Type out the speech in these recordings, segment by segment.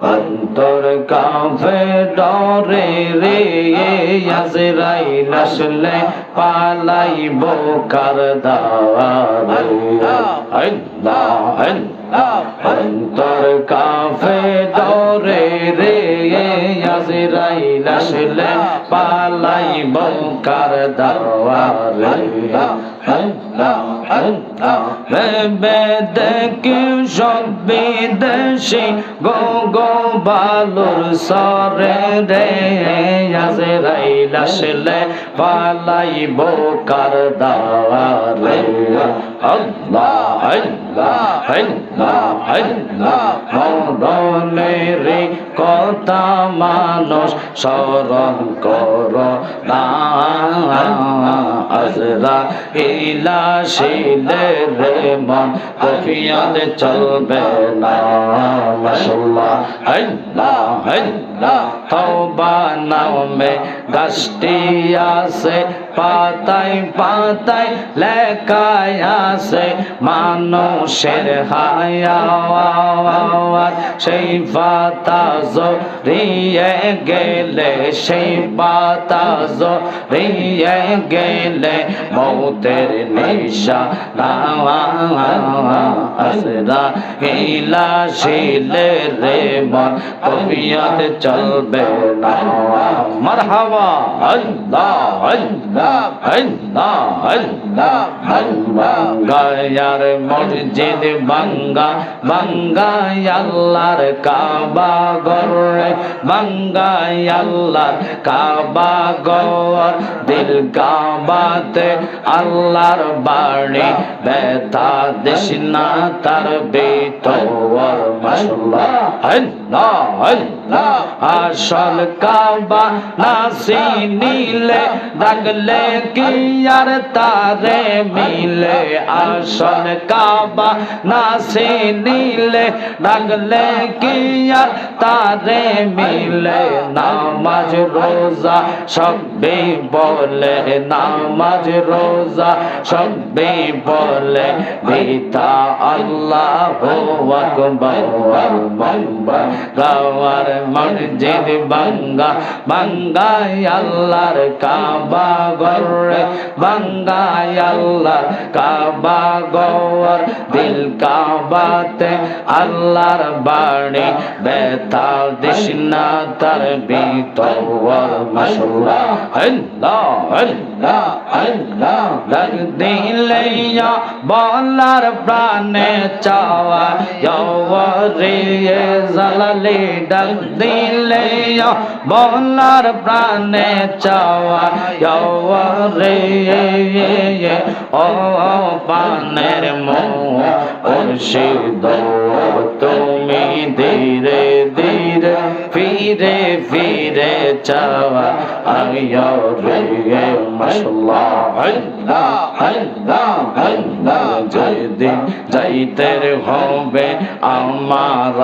অন্তর কাঁপে ডরে রে আজরাইল আসলে পালাইব কার দাওয়ারে অন্তর কাঁপে ডরে রে আজরাইল আসলে পালাইব কার দাওয়ারে দেখি সব বিদেশি গো বালুর সরে রে আজরাইল আসলে পালাইব কার দাওয়ারে আল্লাহ আল্লাহ আল্লাহ আল্লাহ মরণের কথা মানুষ স্মরণ কর না আজরাইল আসলে রে মন কফিয়াত চলবে না মাশাআল্লাহ আল্লাহ আল্লাহ তওবা নামে গাছটি আছে পাতায় পাতায় লেখায় আছে মানুষের হায়াত সেই পাতা জড়িয়ে গেলে সেই পাতা জড়িয়ে গেলে মৌতের নিশানা আজরাইল আসলে রে মন কফিয়াত চলবে না মারহাবা আল্লাহ আল্লাহ আল্লাহ আল্লাহ আল্লাহ গায়ার মসজিদ বাঙ্গা বাঙ্গা আল্লাহর কাবা ঘর বাঙ্গা আল্লাহর কাবা ঘর দিল কাবাতে আল্লাহর বাণী ব্যথা দেশ না তার ভিতর মাশাআল্লাহ আল্লাহ আল্লাহ আসল কাবা না চিনিলে ডাকলে কি আর তারে মিলে আসল কাবা না চিনিলে ডাকলে কি আর তারে মিলে নামাজ রোজা সবে বলে নামাজ রোজা সবে বলে বিতা আল্লাহু আকবার গাওয়ার মসজিদ বাঙ্গা বাঙ্গা আল্লাহর কাবা ঘর বাঙ্গা আল্লাহর কাবা ঘর দিল কাবাতে আল্লাহর বাণী ব্যথা দিস না তার ভিতর মাশাআল্লাহ আল্লাহ আল্লাহ আল্লাহ ডাক দিলে বলার প্রাণে চাওয়া রে জালালে ডাক দিলে বলার প্রাণে চাওয়া রে ও পানের মুর্শিদ তুমি ধীরে ধীরে ফিরে ফিরে চাওয়া আইয়ো রে মাশাআল্লাহ আল্লাহ আল্লাহ আল্লাহ যেদিন যাইতে হবে আমার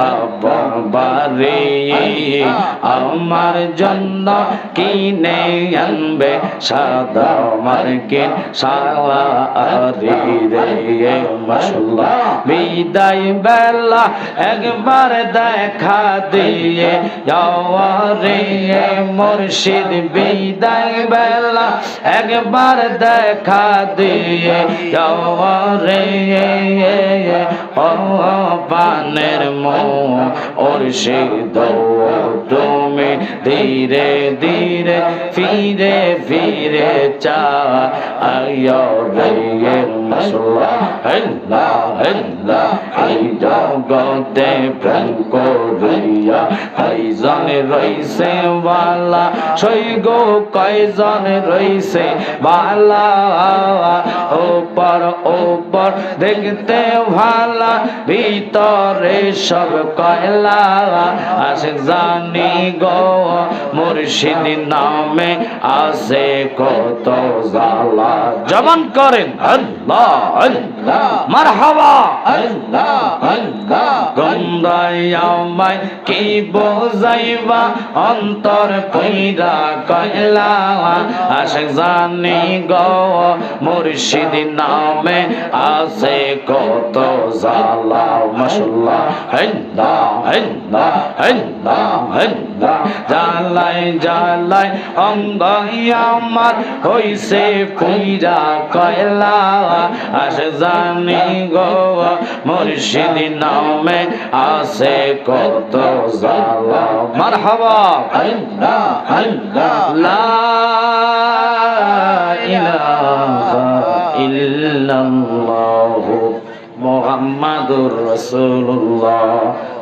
বাড়ি আমার জন্য কিনে আনবে সাদা মার্কিন শাড়ি রে মাশাআল্লাহ বিদায় বেলা একবার দেখা দিয়ে রে মুর্শিদ বিদায় বেলা একবার দেখা দিয়ে রে ও পানের মুর্শিদ তুমি ধীরে ধীরে ফিরে ফিরে চাইও রে মাশাআল্লাহ আল্লাহ আল্লাহ এই জগতে প্রেম করিয়া কয়জন রইছে বালা সই গো কয়জন রইছে বালা ওপর ওপর দেখতে ভালা ভিতরে সব কয়লা আসে জানি গো মুর্শিদ নামে আছে কত জালা জবান করেন আল্লাহ আল্লাহ আল্লাহ মারহাবা আল্লাহ আল্লাহ গন্ধায় আমায় কি বোঝাইবা অন্তর পইরা কয়লা আশিক জানি গো মুর্শিদ নামে আছে কত জালা মাশাআল্লাহ আল্লাহ আল্লাহ আল্লাহ আল্লাহ জালাই জালাই অঙ্গ আমার হইছে পইরা কয়লা আশিক জানি গো মুর্শিদ নামে আছে কত জালা মারহাবা আল্লাহ আল্লাহ লা ইলাহা ইল্লাল্লাহু মুহাম্মাদুর রাসূলুল্লাহ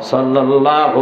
সাল্লাল্লাহু